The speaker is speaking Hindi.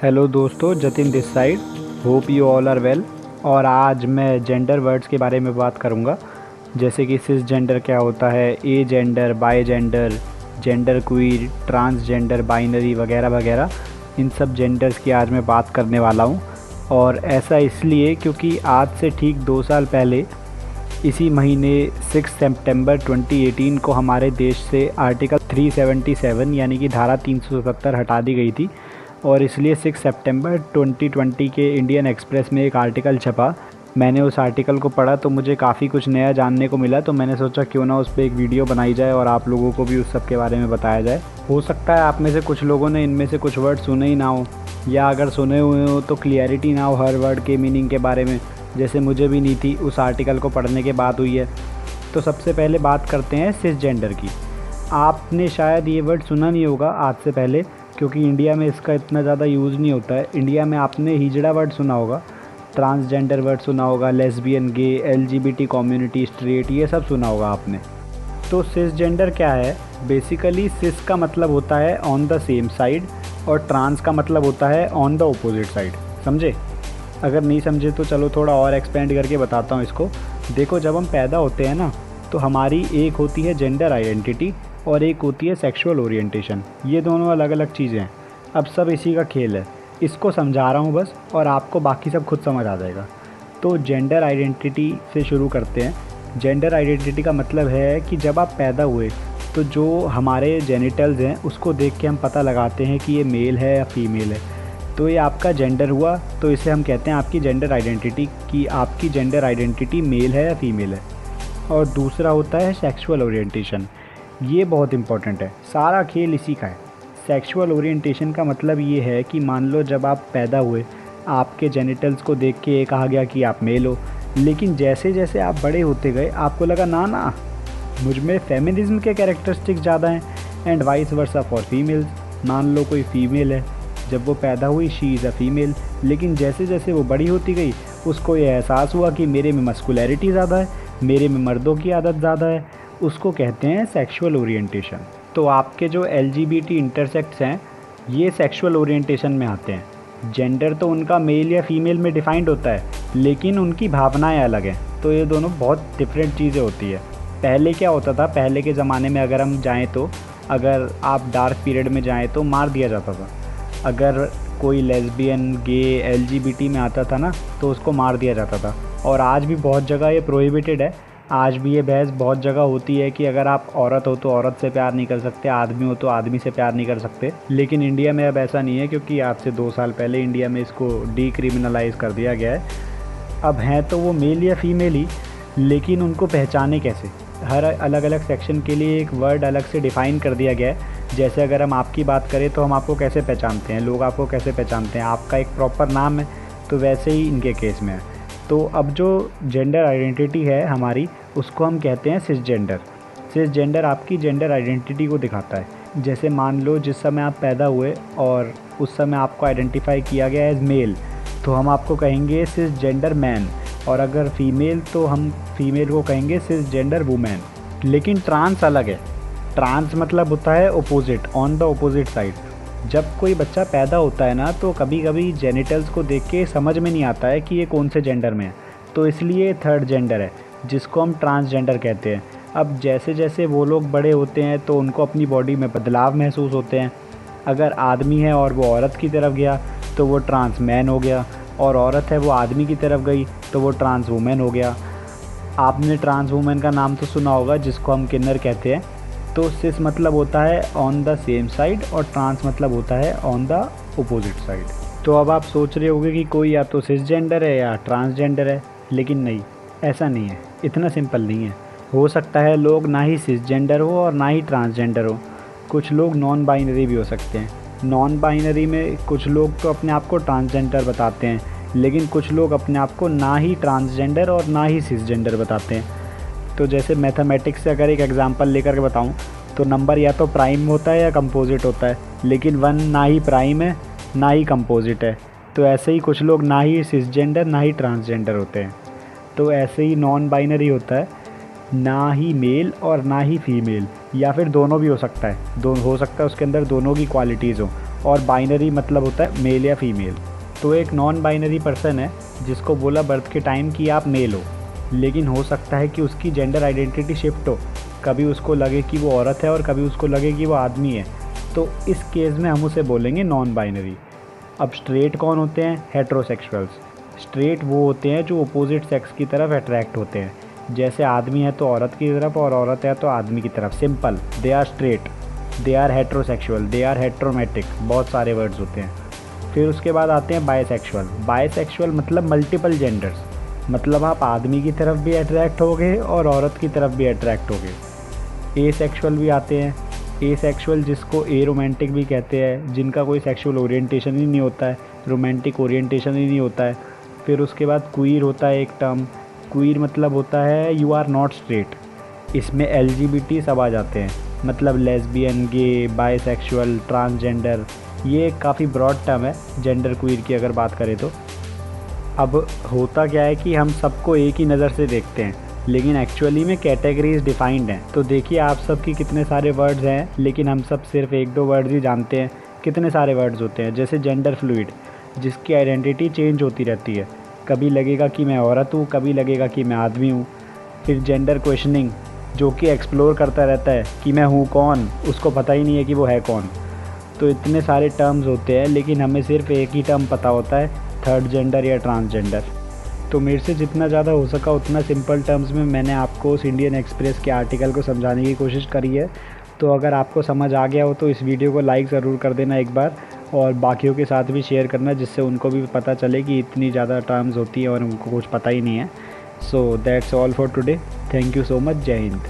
हेलो दोस्तों, Jatin this side. Hope you all are well. और आज मैं जेंडर वर्ड्स के बारे में बात करूंगा, जैसे कि सिस जेंडर क्या होता है, agender, bigender, gender queer, transgender, binary वगैरह वगैरह। इन सब जेंडर्स की आज मैं बात करने वाला हूं। और ऐसा इसलिए क्योंकि आज से ठीक 2 साल पहले इसी महीने 6 सितंबर 2018 को हमारे देश से आर्टिकल 377 यानी कि धारा 370 हटा दी गई थी। और इसलिए 6 सितंबर 2020 के इंडियन एक्सप्रेस में एक आर्टिकल छपा। मैंने उस आर्टिकल को पढ़ा तो मुझे काफ़ी कुछ नया जानने को मिला, तो मैंने सोचा क्यों ना उस पर एक वीडियो बनाई जाए और आप लोगों को भी उस सब के बारे में बताया जाए। हो सकता है आप में से कुछ लोगों ने इनमें से कुछ वर्ड सुने ही ना हो, या अगर सुने हुए हो तो क्लियरिटी ना हो हर वर्ड के मीनिंग के बारे में, जैसे मुझे भी नहीं थी, उस आर्टिकल को पढ़ने के बाद हुई है। तो सबसे पहले बात करते हैं सिस जेंडर की। आपने शायद ये वर्ड सुना नहीं होगा आज से पहले, क्योंकि इंडिया में इसका इतना ज़्यादा यूज़ नहीं होता है। इंडिया में आपने हिजड़ा वर्ड सुना होगा, ट्रांसजेंडर वर्ड सुना होगा, लेस्बियन, गे, एलजीबीटी कम्युनिटी, स्ट्रेट, ये सब सुना होगा आपने। तो सिस जेंडर क्या है? बेसिकली सिस का मतलब होता है ऑन द सेम साइड, और ट्रांस का मतलब होता है ऑन द अपोजिट साइड। समझे? अगर नहीं समझे तो चलो थोड़ा और एक्सपेंड करके बताता हूँ इसको। देखो, जब हम पैदा होते हैं ना, तो हमारी एक होती है जेंडर आइडेंटिटी और एक होती है सेक्सुअल ओरिएंटेशन। ये दोनों अलग अलग चीज़ें हैं। अब सब इसी का खेल है, इसको समझा रहा हूँ बस, और आपको बाकी सब खुद समझ आ जाएगा। तो जेंडर आइडेंटिटी से शुरू करते हैं। जेंडर आइडेंटिटी का मतलब है कि जब आप पैदा हुए तो जो हमारे जेनिटल्स हैं उसको देख के हम पता लगाते हैं कि ये मेल है या फीमेल है। तो ये आपका जेंडर हुआ, तो इसे हम कहते हैं आपकी जेंडर आइडेंटिटी, कि आपकी जेंडर आइडेंटिटी मेल है या फीमेल है। और दूसरा होता है सेक्सुअल ओरिएंटेशन। ये बहुत इंपॉर्टेंट है, सारा खेल इसी का है। सेक्सुअल ओरिएंटेशन का मतलब ये है कि मान लो जब आप पैदा हुए, आपके जेनिटल्स को देख के ये कहा गया कि आप मेल हो, लेकिन जैसे जैसे आप बड़े होते गए आपको लगा ना मुझ में फेमिनिज्म के कैरेक्टरिस्टिक्स ज़्यादा हैं, and vice versa for females. मान लो कोई फीमेल है, जब वो पैदा हुई शी इज़ अ फीमेल, लेकिन जैसे जैसे वो बड़ी होती गई उसको ये एहसास हुआ कि मेरे में मस्कुलैरिटी ज़्यादा है, मेरे में मर्दों की आदत ज़्यादा है। उसको कहते हैं सेक्सुअल ओरिएंटेशन। तो आपके जो एलजीबीटी इंटरसेक्ट्स हैं ये सेक्सुअल ओरिएंटेशन में आते हैं। जेंडर तो उनका मेल या फीमेल में डिफाइंड होता है, लेकिन उनकी भावनाएं अलग हैं। तो ये दोनों बहुत डिफरेंट चीज़ें होती है। पहले क्या होता था, पहले के ज़माने में अगर हम जाएँ तो, अगर आप डार्क पीरियड में जाएँ तो मार दिया जाता था। अगर कोई लेस्बियन, गे, एलजीबीटी में आता था ना, तो उसको मार दिया जाता था। और आज भी बहुत जगह ये प्रोहिबिटेड है। आज भी ये बहस बहुत जगह होती है कि अगर आप औरत हो तो औरत से प्यार नहीं कर सकते, आदमी हो तो आदमी से प्यार नहीं कर सकते। लेकिन इंडिया में अब ऐसा नहीं है, क्योंकि आज से 2 साल पहले इंडिया में इसको डीक्रिमिनलाइज कर दिया गया है। अब हैं तो वो मेल या फीमेल ही, लेकिन उनको पहचाने कैसे? हर अलग अलग सेक्शन के लिए एक वर्ड अलग से डिफ़ाइन कर दिया गया है। जैसे अगर हम आपकी बात करें तो हम आपको कैसे पहचानते हैं, लोग आपको कैसे पहचानते हैं, आपका एक प्रॉपर नाम है, तो वैसे ही इनके केस में है। तो अब जो जेंडर आइडेंटिटी है हमारी, उसको हम कहते हैं सिस जेंडर। सिस जेंडर आपकी जेंडर आइडेंटिटी को दिखाता है। जैसे मान लो जिस समय आप पैदा हुए और उस समय आपको आइडेंटिफाई किया गया एज मेल, तो हम आपको कहेंगे सिस जेंडर मैन, और अगर फीमेल तो हम फीमेल को कहेंगे सिस जेंडर वुमेन। लेकिन ट्रांस अलग है। ट्रांस मतलब होता है opposite, on the opposite side. जब कोई बच्चा पैदा होता है ना, तो कभी कभी जेनिटल्स को देख के समझ में नहीं आता है कि ये कौन से जेंडर में है, तो इसलिए थर्ड जेंडर है, जिसको हम ट्रांसजेंडर कहते हैं। अब जैसे जैसे वो लोग बड़े होते हैं तो उनको अपनी बॉडी में बदलाव महसूस होते हैं। अगर आदमी है और वो औरत की तरफ गया तो वो ट्रांस मैन हो गया, और औरत है वो आदमी की तरफ गई तो वो ट्रांस वुमेन हो गया। आपने ट्रांस वुमेन का नाम तो सुना होगा, जिसको हम किन्नर कहते हैं। तो सिस मतलब होता है ऑन द सेम साइड, और ट्रांस मतलब होता है ऑन द अपोजिट साइड। तो अब आप सोच रहे होंगे कि कोई या तो सिस जेंडर है या ट्रांसजेंडर है, लेकिन नहीं, ऐसा नहीं है, इतना सिंपल नहीं है। हो सकता है लोग ना ही सिस जेंडर हो और ना ही ट्रांसजेंडर हो। कुछ लोग नॉन बाइनरी भी हो सकते हैं। नॉन बाइनरी में कुछ लोग तो अपने आप को ट्रांसजेंडर बताते हैं, लेकिन कुछ लोग अपने आप को ना ही ट्रांसजेंडर और ना ही सिस जेंडर बताते हैं। तो जैसे मैथमेटिक्स से अगर एक एग्जांपल लेकर के बताऊं, तो नंबर या तो प्राइम होता है या कंपोजिट होता है, लेकिन 1 ना ही प्राइम है ना ही कंपोजिट है। तो ऐसे ही कुछ लोग ना ही सिसजेंडर ना ही ट्रांसजेंडर होते हैं। तो ऐसे ही नॉन बाइनरी होता है, ना ही मेल और ना ही फीमेल, या फिर दोनों भी हो सकता है। हो सकता है उसके अंदर दोनों की क्वालिटीज़ हो। और बाइनरी मतलब होता है मेल या फीमेल। तो एक नॉन बाइनरी पर्सन है जिसको बोला बर्थ के टाइम कि आप मेल हो, लेकिन हो सकता है कि उसकी जेंडर आइडेंटिटी शिफ्ट हो, कभी उसको लगे कि वो औरत है और कभी उसको लगे कि वो आदमी है, तो इस केस में हम उसे बोलेंगे नॉन बाइनरी। अब स्ट्रेट कौन होते हैं? हेट्रोसेक्सुअल्स। स्ट्रेट वो होते हैं जो अपोजिट सेक्स की तरफ अट्रैक्ट होते हैं, जैसे आदमी है तो औरत की तरफ और औरत है तो आदमी की तरफ। Simple, they are straight, they are heterosexual, they are heteromatic, बहुत सारे वर्ड्स होते हैं। फिर उसके बाद आते हैं बायसेक्सुअल। बायसेक्सुअल मतलब मल्टीपल जेंडर्स, मतलब आप आदमी की तरफ भी अट्रैक्ट होगे और औरत की तरफ भी अट्रैक्ट होगे। एसेक्सुअल भी आते हैं। एसेक्सुअल जिसको ए रोमांटिक भी कहते हैं, जिनका कोई सेक्सुअल ओरिएंटेशन ही नहीं होता है, रोमांटिक ओरिएंटेशन ही नहीं होता है। फिर उसके बाद क्वीर होता है एक टर्म। क्वीर मतलब होता है यू आर नॉट स्ट्रेट। इसमें LGBT सब आ जाते हैं, मतलब लेस्बियन, गे, बायसेक्सुअल, ट्रांसजेंडर। ये काफ़ी ब्रॉड टर्म है जेंडर क्वीर की अगर बात करें तो। अब होता क्या है कि हम सबको एक ही नज़र से देखते हैं, लेकिन एक्चुअली में कैटेगरीज डिफाइंड हैं। तो देखिए आप सब की कितने सारे वर्ड्स हैं, लेकिन हम सब सिर्फ एक दो वर्ड्स ही जानते हैं। कितने सारे वर्ड्स होते हैं, जैसे जेंडर फ्लूइड, जिसकी आइडेंटिटी चेंज होती रहती है, कभी लगेगा कि मैं औरत हूँ, कभी लगेगा कि मैं आदमी हूँ। फिर जेंडर क्वेश्चनिंग, जो कि एक्सप्लोर करता रहता है कि मैं हूँ कौन, उसको पता ही नहीं है कि वो है कौन। तो इतने सारे टर्म्स होते हैं, लेकिन हमें सिर्फ एक ही टर्म पता होता है, थर्ड जेंडर या ट्रांसजेंडर। तो मेरे से जितना ज़्यादा हो सका उतना सिंपल टर्म्स में मैंने आपको उस इंडियन एक्सप्रेस के आर्टिकल को समझाने की कोशिश करी है। तो अगर आपको समझ आ गया हो तो इस वीडियो को लाइक ज़रूर कर देना एक बार, और बाकियों के साथ भी शेयर करना, जिससे उनको भी पता चले कि इतनी ज़्यादा टर्म्स होती है और उनको कुछ पता ही नहीं है। So that's all for today. Thank you so much. जय हिंद।